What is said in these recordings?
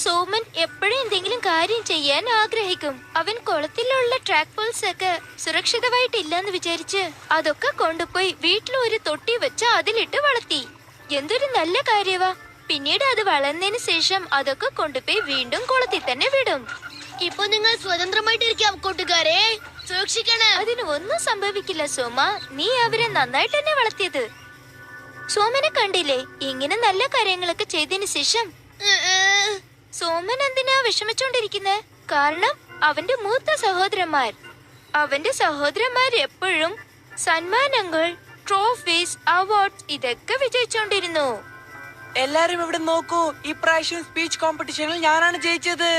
സോമൻ എപ്പോഴും എന്തെങ്കിലും കാര്യം ചെയ്യാൻ ആഗ്രഹിക്കും. അവൻ കുളത്തിലുള്ള ട്രാക്ക് പോൾസ് ഒക്കെ സുരക്ഷിതമായിട്ടില്ലെന്ന് വിചാരിച്ച് അതൊക്കെ കൊണ്ടുപോയി വീട്ടിൽ ഒരു തൊട്ടി വെച്ച് അതിലിട്ട് വളർത്തി. എന്തൊരു നല്ല കാര്യവാ. പിന്നീട് അത് വളർന്നതിന് ശേഷം അതൊക്കെ കൊണ്ടുപോയി വീണ്ടും കുളത്തിൽ തന്നെ വിടും. ഇപ്പൊ നിങ്ങൾ സ്വതന്ത്രമായിട്ടിരിക്കാം കൂട്ടുകാരെ, സൂക്ഷിക്കണം. അതിന് ഒന്നും സംഭവിക്കില്ല സോമ, നീ അവരെ നന്നായിട്ട് തന്നെ വളർത്തിയത്. സോമനെ കണ്ടില്ലേ, ഇങ്ങനെ നല്ല കാര്യങ്ങളൊക്കെ ചെയ്തതിന് ശേഷം സോമൻ എന്തിനാ വിഷമിച്ചോണ്ടിരിക്കുന്നെ? കാരണം അവന്റെ മൂത്ത സഹോദരന്മാർ എപ്പോഴും സമ്മാനങ്ങൾ, ട്രോഫീസ്, അവാർഡ്സ് ഇതൊക്കെ വിജയിച്ചോണ്ടിരുന്നു. എല്ലാരും ഇവിടെ നോക്കൂ, ഇപ്രാവശ്യം സ്പീച്ച് കോമ്പറ്റീഷനിൽ ഞാനാണ് ജയിച്ചത്.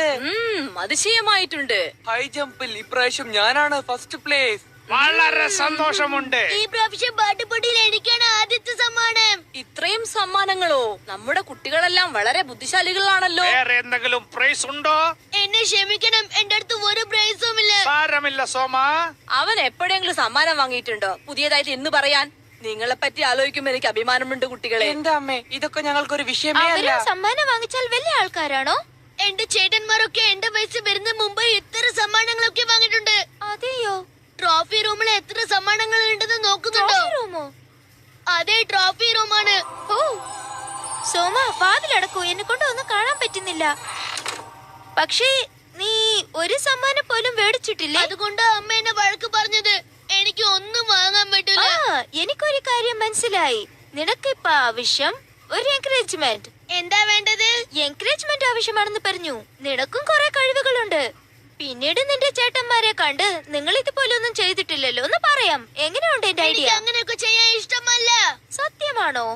അതിശയമായിട്ടുണ്ട്. ഹൈ ജമ്പിൽ ഇപ്രാവശ്യം ഞാനാണ് ഫസ്റ്റ് പ്ലേസ്. വളരെ സന്തോഷമുണ്ട്. ഈ പ്രാവശ്യം പാട്ടുപോട്ടിയിൽ എനിക്കാണ് ആദ്യത്തെ സമ്മാനം. ഇത്രയും സമ്മാനങ്ങളോ? നമ്മുടെ കുട്ടികളെല്ലാം വളരെ ബുദ്ധിശാലികളാണല്ലോ. വേറെ എന്തെങ്കിലും പ്രൈസ് ഉണ്ടോ? എന്നെ ക്ഷമിക്കണം, എന്റെ അടുത്ത് ഒരു പ്രൈസും ഇല്ല. സാരമില്ല സോമ. അവൻ എപ്പോഴെങ്കിലും സമ്മാനം വാങ്ങിയിട്ടുണ്ടോ? പുതിയതായിട്ട് എന്ന് പറയാൻ. നിങ്ങളെ പറ്റി ആലോചിക്കുമ്പോ എനിക്ക് അഭിമാനമുണ്ട് കുട്ടികളെ. എന്റെ അമ്മേ, ഇതൊക്കെ ഞങ്ങൾക്കൊരു വിഷയമേ അല്ല. അവര് സമ്മാനം വാങ്ങിച്ചാൽ വലിയ ആൾക്കാരാണോ? എന്റെ ചേട്ടന്മാരൊക്കെ എന്റെ വയസ്സ് വരുന്ന മുമ്പ് ഇത്ര സമ്മാനങ്ങളൊക്കെ വാങ്ങിയിട്ടുണ്ട്. അതെയോ? ട്രോഫി റൂമിൽ എത്ര സമ്മാനങ്ങൾ ഉണ്ടെന്ന് നോക്കുന്നുണ്ടോ? റൂമോ? അതെ, ട്രോഫി റൂമാണ്. ഓ സോമ, വാതിലടക്കൂ, എന്നെ കൊണ്ട് ഒന്നും കാണാൻ പറ്റുന്നില്ല. പക്ഷേ നീ ഒരു സമ്മാനം പോലും മേടിച്ചിട്ടില്ലേ? അതുകൊണ്ട് അമ്മ എന്നെ വഴക്ക് പറഞ്ഞത്. എനിക്ക് ഒന്നും വാങ്ങാൻ പറ്റില്ല. എനിക്കൊരു കാര്യം മനസ്സിലായി. നിനക്കിപ്പോ ആവശ്യം ഒരു എൻകറേജ്മെന്റ്. എന്താ വേണ്ടത്? എൻകറേജ്മെന്റ് ആവശ്യമാണെന്ന് പറഞ്ഞു. നിനക്കും കുറെ കഴിവുകളുണ്ട്. പിന്നീട് നിന്റെ ചേട്ടന്മാരെ കണ്ട് നിങ്ങൾ ഇതുപോലെ ഒന്നും ചെയ്തിട്ടില്ലല്ലോ എന്ന് പറയാം. എങ്ങനെയുണ്ട് എന്റെ ഐഡിയ? അങ്ങനെയൊക്കെ ചെയ്യാൻ ഇഷ്ടമല്ല. സത്യമാണോ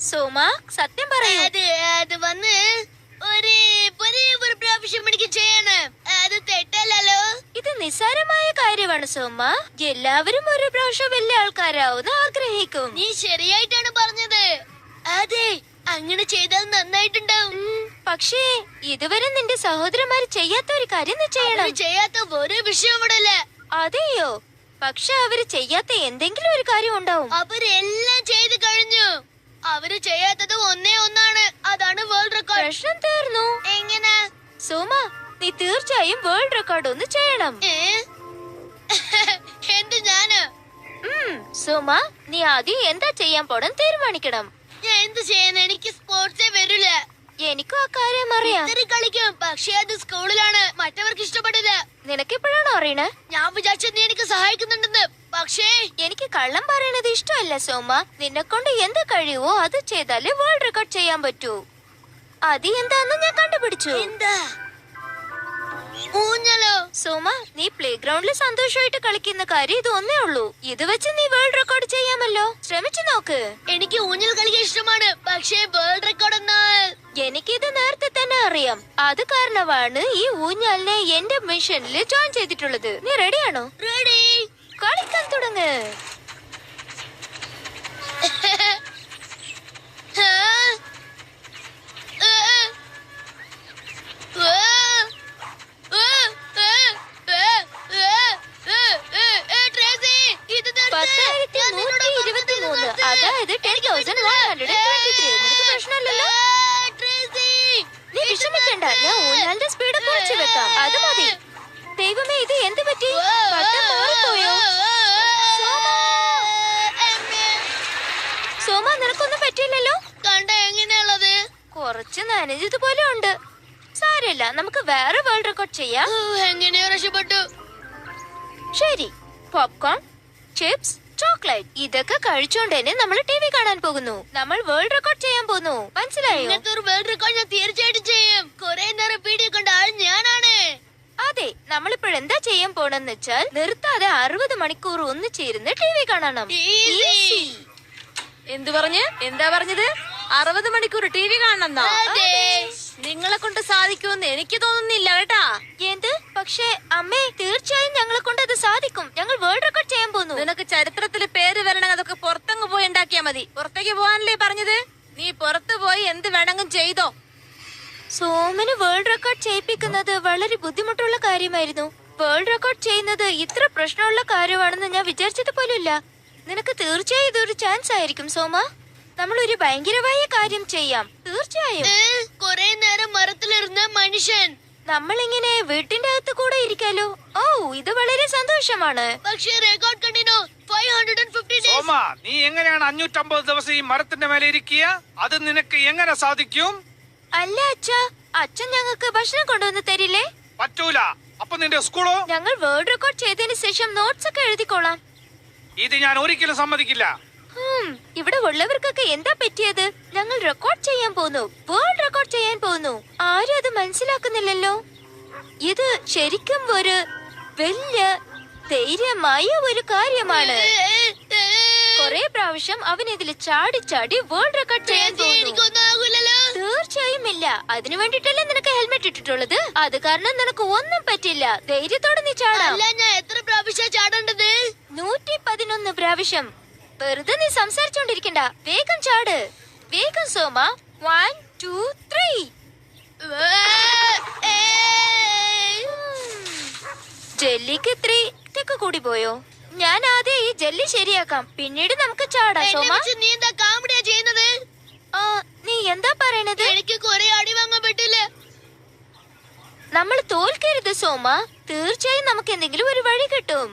സോമ? സത്യം പറയൂ. അത് വന്ന് ഒരു പ്രാവശ്യം എനിക്ക് ചെയ്യണം. അത് തെറ്റല്ലോ. ഇത് നിസ്സാരമായ കാര്യമാണ് സോമ. എല്ലാവരും ഒരു പ്രാവശ്യം വലിയ ആൾക്കാരാവുന്ന ആഗ്രഹിക്കും. നീ ശരിയായിട്ടാണ് പറഞ്ഞത്. അതെ, അങ്ങനെ ചെയ്താൽ നന്നായിട്ടുണ്ടാവും. പക്ഷേ ഇതുവരെ നിന്റെ സഹോദരന്മാര് ചെയ്യാത്ത ഒരു കാര്യം നീ ചെയ്യണം. ചെയ്യാത്ത ഒരു വിഷയം ഇവിടെ ഇല്ല. അതെയോ? പക്ഷെ അവര് ചെയ്യാത്ത എന്തെങ്കിലും ഒരു കാര്യം ഉണ്ടാവും. അവരെല്ലാം ചെയ്തു കഴിഞ്ഞു. അവര് ചെയ്യാത്തത് ഒന്നേ ഒന്നാണ്, അതാണ് വേൾഡ് റെക്കോർഡ്. പ്രശ്നം തീർന്നു. എങ്ങനെ? സോമ, നീ തീർച്ചയായും വേൾഡ് റെക്കോർഡ് ഒന്ന് ചെയ്യണം. എന്ത് ഞാന്? സോമ, നീ ആദ്യം എന്താ ചെയ്യാൻ പോണെന്ന് തീരുമാനിക്കണം. ഞാൻ എന്ത് ചെയ്യാൻ? എനിക്ക് സ്പോർട്സേ വരില്ല. എനിക്കും ആ കാര്യം അറിയാം. കളിക്കും, പക്ഷെ അത് സ്കൂളിലാണ്. മറ്റവർക്ക് ഇഷ്ടപ്പെടില്ല. നിനക്കെപ്പോഴാണോ അറിയണേ? ഞാൻ വിചാരിച്ചത് നീ എനിക്ക് സഹായിക്കുന്നുണ്ടെന്ന്. പക്ഷേ എനിക്ക് കള്ളം പറയണത് ഇഷ്ടമല്ല സോമ. നിന്നെ കൊണ്ട് എന്ത് കഴിയുവോ അത് ചെയ്താലേ വേൾഡ് റെക്കോർഡ് ചെയ്യാൻ പറ്റൂ. അത് എന്താന്ന് ഞാൻ കണ്ടുപിടിച്ചു. എന്താ? ഊഞ്ഞലോ? സോമ, നീ പ്ലേ ഗ്രൗണ്ടിൽ സന്തോഷമായിട്ട് കളിക്കുന്ന കാര്യം ഇത് ഒന്നേ ഉള്ളൂ. ഇത് വെച്ച് നീ വേൾഡ് റെക്കോർഡ് ചെയ്യാമല്ലോ. ശ്രമിച്ചു നോക്ക്. എനിക്ക് ഊഞ്ഞൽ കളിക്കാൻ ഇഷ്ടമാണ്, പക്ഷേ വേൾഡ് റെക്കോർഡ് എന്നാൽ എനിക്കിത് നേരത്തെ തന്നെ അറിയാം. അത് കാരണമാണ് ഈ ഊഞ്ഞാലിനെ എന്റെ മിഷനിൽ ജോയിൻ ചെയ്തിട്ടുള്ളത്. നീ റെഡിയാണോ? റെഡി. കളിക്കാൻ തുടങ്ങ്. അതായത് 10,123. നിനക്ക് പ്രശ്നമില്ലല്ലോ. നീ വിഷമിക്കണ്ട, ഞാൻ ഊഞ്ഞാലിന്റെ സ്പീഡ് കുറച്ച് വെക്കാം. അത് മതി. ദൈവമേ, ഇത് എന്ത് പറ്റി? ബട്ടൺ മാറിപ്പോയോ? സോമ, നിനക്കൊന്നും പറ്റില്ലല്ലോ. കണ്ട എങ്ങനെയുള്ളത്? കുറച്ച് നനഞ്ഞതുപോലെ ഉണ്ട്. സാരമില്ല, നമുക്ക് വേറെ വേൾഡ് റെക്കോർഡ് ചെയ്യാം. എങ്ങനെയോ രക്ഷപ്പെട്ടു. ശരി, പോപ്കോൺ, ചിപ്സ്, ചോക്ലേറ്റ് ഇതൊക്കെ കഴിച്ചോണ്ട് തന്നെ നമ്മൾ TV കാണാൻ പോകുന്നു. നമ്മൾ വേൾഡ് റെക്കോർഡ് ചെയ്യാൻ പോകുന്നു. മനസ്സിലായോ? ഇങ്ങനത്തെ ഒരു വേൾഡ് റെക്കോർഡ് ഞാൻ തീർച്ചയായിട്ടും ചെയ്യും. കുറെ നേരം വീഡിയോ കണ്ട ആൾ ഞാനാണ്. അതെ, നമ്മളിപ്പോഴെന്താ ചെയ്യാൻ പോണെന്ന് വെച്ചാൽ നിർത്താതെ 60 മണിക്കൂർ ഒന്നിച്ചിരുന്ന് TV കാണണം. Easy. എന്തു പറഞ്ഞ്? എന്താ പറഞ്ഞത്? 60 മണിക്കൂർ TV കാണണം. അതെ. നിങ്ങളെ കൊണ്ട് സാധിക്കുമെന്ന് എനിക്ക് തോന്നുന്നില്ല കേട്ടാ. എന്ത്? പക്ഷേ അമ്മേ, തീർച്ചയായും ഞങ്ങളെ കൊണ്ട് അത് സാധിക്കും. ഞങ്ങൾ വേൾഡ് റെക്കോർഡ് ചെയ്യാൻ പോകുന്നു. നിനക്ക് ചരിത്രത്തിൽ പേര് വരണം, അതൊക്കെ പുറത്തങ്ങ് പോയി ഉണ്ടാക്കിയാ മതി. പുറത്തേക്ക് പോകാനല്ലേ പറഞ്ഞത്? നീ പുറത്തു പോയി എന്ത് വേണമെങ്കിലും ചെയ്തോ. സോമന് വേൾഡ് റെക്കോർഡ് ചെയ്യിപ്പിക്കുന്നത് വളരെ ബുദ്ധിമുട്ടുള്ള കാര്യമായിരുന്നു. വേൾഡ് റെക്കോർഡ് ചെയ്യുന്നത് ഇത്ര പ്രശ്നമുള്ള കാര്യമാണെന്ന് ഞാൻ വിചാരിച്ചത് പോലുമില്ല. നിനക്ക് തീർച്ചയായും ഇതൊരു ചാൻസ് ആയിരിക്കും സോമ. നമ്മൾ ഒരു ഭയങ്കരമായ കാര്യം ചെയ്യാം. തീർച്ചയായും. കുറെ നേരം മരത്തിലിരുന്ന് കോമ്പറ്റീഷൻ. നമ്മളിങ്ങനെ വീട്ടിന്റെ അകത്ത് കൂടെ ഇരിക്കാലോ. ഓ, ഇത് വളരെ സന്തോഷമാണ്. പക്ഷേ റെക്കോർഡ് കണ്ടിന്യൂ 550 days. സോമ, നീ എങ്ങനെയാണ് 550 ദിവസം ഈ മരത്തിന്റെ മേലെ ഇരിക്കുക? അത് നിനക്ക് എങ്ങനെ സാധിക്കും? അല്ല അച്ഛാ, അച്ഛൻ ഞങ്ങൾക്ക് ഭക്ഷണം കൊണ്ടുവന്ന് തരില്ലേ? പറ്റൂല. അപ്പൊ നിന്റെ സ്കൂളോ? ഞങ്ങൾ വേൾഡ് റെക്കോർഡ് ചെയ്തതിന് ശേഷം നോട്ട്സ് ഒക്കെ എഴുതിക്കോളാം. ഇത് ഞാൻ ഒരിക്കലും സമ്മതിക്കില്ല. ഇവിടെ ഉള്ളവർക്കൊക്കെ എന്താ പറ്റിയത്? ഞങ്ങൾ റെക്കോർഡ് ചെയ്യാൻ പോകുന്നു, വേൾഡ് റെക്കോർഡ് ചെയ്യാൻ പോകുന്നു. ആരും അത് മനസ്സിലാക്കുന്നില്ലല്ലോ. ഇത് ശരിക്കും ഒരു വലിയ ധൈര്യമായ ഒരു കാര്യമാണ്. കൊറേ പ്രാവശ്യം അവൻ ഇതിൽ ചാടി ചാടി വേൾഡ് റെക്കോർഡ് ചെയ്യാൻ പോകുന്നു. എനിക്കൊന്നും ആകൂലല്ലോ. തീർച്ചയായും ഇല്ല. അതിനു വേണ്ടിട്ടല്ലേ നിനക്ക് ഹെൽമെറ്റ് ഇട്ടിട്ടുള്ളത്. അത് കാരണം നിനക്ക് ഒന്നും പറ്റില്ല. ധൈര്യത്തോടെ നീ ചാടാം. അല്ല, ഞാൻ എത്ര പ്രാവശ്യം ചാടേണ്ടത്? 111 പ്രാവശ്യം. വെറുതെ നീ സംസാരിച്ചോണ്ടിരിക്കണ്ട. വേഗം ചാട്. വേഗം സോമ. 1 2 3. ജെല്ലിക്ക് 3 തെക്ക് കൂടി പോയോ? ഞാൻ ആദ്യം ഈ ജെല്ലി ശരിയാക്കാം, പിന്നീട് നമുക്ക് ചാടാം. എന്നെ സോമ, വെച്ച് നീ എന്താ കാമഡിയാ ചെയ്യുന്നത്? നീ എന്താ പറയണത്? എനിക്ക് കുറെ അടി വാങ്ങാൻ പറ്റില്ല. നമ്മൾ തോൽക്കരുത് സോമ. തീർച്ചയായും നമുക്ക് എന്തെങ്കിലും ഒരു വഴി കിട്ടും.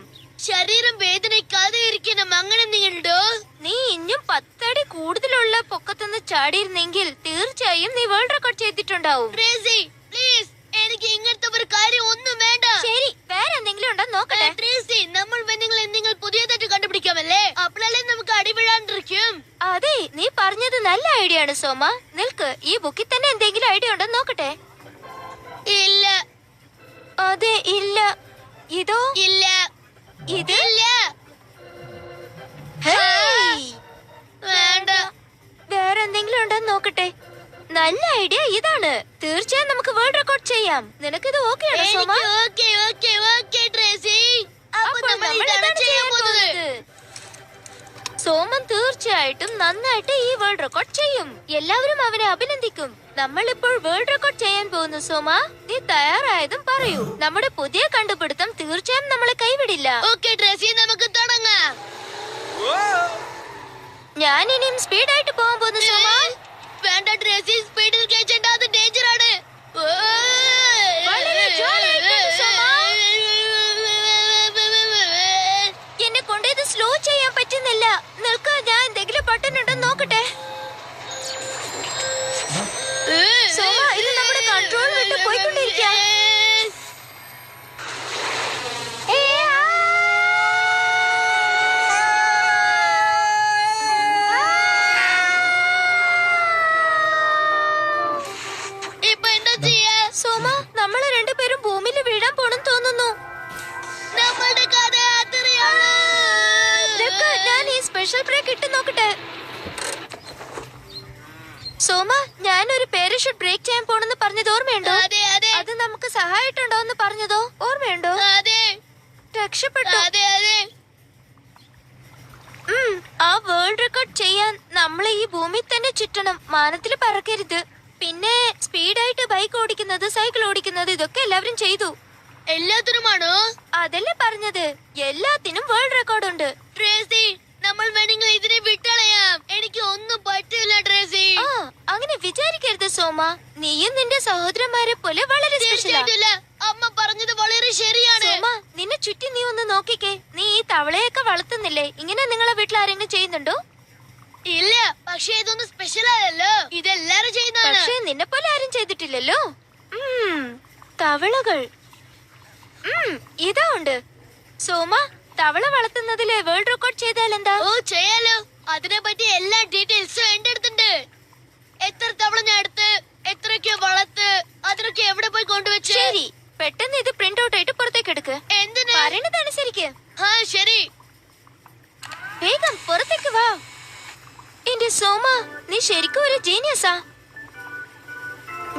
ശരീരം വേദനയ്ക്കാതെ ഇരിക്കണം, അങ്ങനെ നീണ്ടോ? നീ ഇനിയും 10 അടി കൂടുതലുള്ള പൊക്കത്തുനിന്ന് ചാടിയിരുന്നെങ്കിൽ തീർച്ചയായും നീ വേൾഡ് റെക്കോർഡ് ചെയ്തിട്ടുണ്ടാവും. ട്രേസി, പ്ലീസ്, എനിക്ക് ഇങ്ങനത്തെ ഒരു കാര്യം ഒന്നും വേണ്ട. ശരി, വേറെ എന്തെങ്കിലും ഉണ്ടോ നോക്കട്ടെ. ട്രേസി, നമ്മൾ എന്തെങ്കിലും പുതിയതായിട്ട് കണ്ടുപിടിക്കാമല്ലേ? അപ്പോഴല്ലേ നമുക്ക് അടി വീഴാണ്ടിരിക്കും. അതെ, നീ പറഞ്ഞത് നല്ല ഐഡിയ ആണ് സോമ. നിൽക്ക്, ഈ ബുക്കിൽ തന്നെ എന്തെങ്കിലും ഐഡിയ ഉണ്ടോ നോക്കട്ടെ. ഇല്ല. അതെ, ഇല്ല. ഇതോ? ഇല്ല. ഇത്? ഇല്ല. ഹേയ്! വേണ്ട. വേറെ എന്തെങ്കിലും ഉണ്ടോ നോക്കട്ടെ. നല്ല ഐഡിയ ഇതാണ്. തീർച്ചയായും നമുക്ക് വേൾഡ് റെക്കോർഡ് ചെയ്യാം. നിനക്കിത് ഓക്കെ ആണോ Soma? Okay, okay, okay Tracy. അപ്പൊ അപ്പോൾ നമ്മൾ നമ്മൾ ഇതാണ് ഇതാണ് ചെയ്യാൻ പോകുന്നത്. സോമൻ തീർച്ചയായിട്ടും നന്നായിട്ട് ഈ വേൾഡ് റെക്കോർഡ് ചെയ്യും. എല്ലാവരും അവനെ അഭിനന്ദിക്കും. നമ്മൾ ഇപ്പോൾ വേൾഡ് റെക്കോർഡ് ചെയ്യാൻ പോകുന്നു സോമ. നീ തയ്യാറായതും പറയൂ. നമ്മുടെ പുതിയ കണ്ടുപിടുത്തം തീർച്ചയായും നമ്മളെ കൈവിടില്ല. ഓക്കേ ട്രേസി, നമുക്ക് തുടങ്ങാം. ഞാൻ ഇനിയും സ്പീഡായിട്ട് പോകാൻ പോകുന്നു സോമ. വേണ്ട ട്രേസി, സ്പീഡിൽ കഴിച്ചേണ്ട, അത് ഡേഞ്ചർ ആണ്. വളരെ ജോലിയായിട്ടുണ്ട് സോമ. എന്നെ കൊണ്ട് ഇത് സ്ലോ ചെയ്യാൻ പറ്റുന്നില്ല. നിൽക്ക, ഞാൻ എന്തെങ്കിലും ബട്ടൺ ഉണ്ടോ നോക്കട്ടെ. സോമ, ഇത് നമ്മുടെ കൺട്രോൾ വിട്ട് പോയിക്കൊണ്ടിരിക്കുക. ഇപ്പൊ എന്താ ചെയ്യാ? സോമ, നമ്മള് രണ്ടുപേരും ഭൂമിയിൽ വീഴാൻ പോണെന്ന് തോന്നുന്നു. നമ്മളുടെ കഥ അത്രയാണ്. നിൽക്ക്, ഞാൻ ഈ സ്പെഷ്യൽ ബ്രേക്ക് ഇട്ട് നോക്കട്ടെ. സോമ, ഞാൻ ഒരു പാരഷൂട്ട് ബ്രേക്ക് ചെയ്യാൻ പോണെന്ന് പറഞ്ഞത് ഓർമ്മയുണ്ടോ? അതെ, അതെ, അത് നമുക്ക് സഹായിട്ടുണ്ടോ എന്ന് പറഞ്ഞതോ ഓർമ്മയുണ്ടോ? അതെ, രക്ഷപ്പെട്ടു. അതെ, അതെ. ആ വേൾഡ് റെക്കോർഡ് ചെയ്യാൻ നമ്മൾ ഈ ഭൂമിയിൽ തന്നെ ചുറ്റണം. മാനത്തിൽ പറക്കരുത്. പിന്നെ സ്പീഡായിട്ട് ബൈക്ക് ഓടിക്കുന്നത്, സൈക്കിൾ ഓടിക്കുന്നത്, ഇതൊക്കെ എല്ലാവരും ചെയ്തു. എല്ലാത്തിനുമാണോ? അതല്ലേ പറഞ്ഞത്, എല്ലാത്തിനും വേൾഡ് റെക്കോർഡ് ഉണ്ട്. ട്രേസി, നമ്മൾ വേണമെങ്കിൽ ഇതിനെ വിട്ടളയാം. എനിക്ക് ഒന്നും പറ്റില്ല ട്രേസി. അങ്ങനെ വിചാരിക്കരുത് സോമ. നീയും നിന്റെ സഹോദരന്മാരെ പോലെ വളരെ സ്പെഷ്യലാ. തീർച്ചയായിട്ടില്ല. അമ്മ പറഞ്ഞത് വളരെ ശരിയാണ്. സോമ, നിന്നെ ചുറ്റി നീ ഒന്ന് നോക്കിക്കേ. നീ ഈ തവളയൊക്കെ വളർത്തുന്നില്ലേ? ഇങ്ങനെ നിങ്ങളെ വീട്ടിൽ ആരെങ്കിലും ചെയ്യുന്നുണ്ടോ? ഇല്ല, പക്ഷേ ഇതൊന്നും സ്പെഷ്യൽ ആയല്ലോ. ഇതെല്ലാരും ചെയ്യുന്നതാണ്. പക്ഷേ നിന്നെ പോലെ ആരും ചെയ്തിട്ടില്ലല്ലോ. തവളകൾ ഇതാ ഉണ്ട്. സോമ, തവള വളർത്തുന്നതില് വേൾഡ് റെക്കോർഡ് ചെയ്താൽ എന്താ? ഓ, ചെയ്യാലോ. അതിനെ പറ്റി എല്ലാ ഡീറ്റെയിൽസും എന്റെ അടുത്തുണ്ട്. എത്ര തവള ഞാൻ എടുത്ത്, എത്രയൊക്കെ വളർത്ത്, അതിനൊക്കെ എവിടെ പോയി കൊണ്ടുവച്ച്. ശരി, പെട്ടെന്ന് ഇത് പ്രിന്റ് ഔട്ട് ആയിട്ട് പുറത്തേക്ക് എടുക്ക്. എന്തിന്? പറയണതനുസരിക്ക്. ശരി. വേഗം പുറത്തേക്ക് വാ. എന്റെ സോമ, നീ ശരിക്കും ഒരു ജീനിയസാ.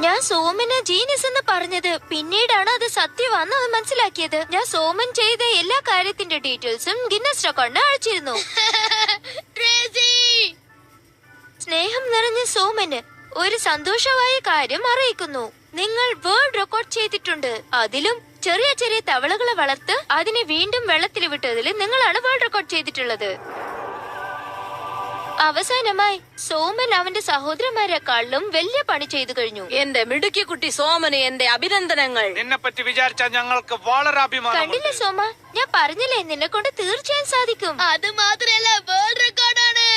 ഞാൻ സോമന് ജീനിയസ് എന്ന് പറഞ്ഞത് പിന്നീടാണ് അത് സത്യമാണെന്ന് അവൻ മനസ്സിലാക്കിയത്. ഞാൻ സോമൻ ചെയ്ത എല്ലാ കാര്യത്തിന്റെ ഡീറ്റെയിൽസും ഗിന്നസ് റെക്കോർഡിന് അയച്ചിരുന്നു. ട്രേസി, സ്നേഹം നിറഞ്ഞ സോമന് ഒരു സന്തോഷമായ കാര്യം അറിയിക്കുന്നു. നിങ്ങൾ വേൾഡ് റെക്കോർഡ് ചെയ്തിട്ടുണ്ട്. അതിലും ചെറിയ ചെറിയ തവളകളെ വളർത്ത് അതിനെ വീണ്ടും വെള്ളത്തിൽ വിട്ടതിൽ നിങ്ങളാണ് വേൾഡ് റെക്കോർഡ് ചെയ്തിട്ടുള്ളത്. അവസാനമായി സോമൻ അവന്റെ സഹോദരന്മാരെക്കാളിലും വലിയ പണി ചെയ്തു കഴിഞ്ഞു. എന്റെ മിടുക്കി കുട്ടി സോമന് എന്റെ അഭിനന്ദനങ്ങൾ. നിന്നെ പറ്റി വിചാരിച്ചാൽ ഞങ്ങൾക്ക് വളരെ കണ്ടില്ലേ അഭിമാനമുണ്ട്. സോമ, ഞാൻ പറഞ്ഞില്ലേ നിന്നെ കൊണ്ട് തീർച്ചയായും സാധിക്കും. അത് മാത്രല്ല വേൾഡ് റെക്കോർഡാണ്.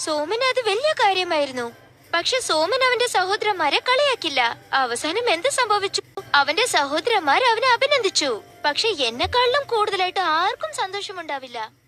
സോമന് അത് വലിയ കാര്യമായിരുന്നു. പക്ഷെ സോമൻ അവന്റെ സഹോദരന്മാരെ കളിയാക്കില്ല. അവസാനം എന്ത് സംഭവിച്ചു? അവന്റെ സഹോദരന്മാർ അവനെ അഭിനന്ദിച്ചു. പക്ഷെ എന്നെക്കാളിലും കൂടുതലായിട്ട് ആർക്കും സന്തോഷമുണ്ടാവില്ല.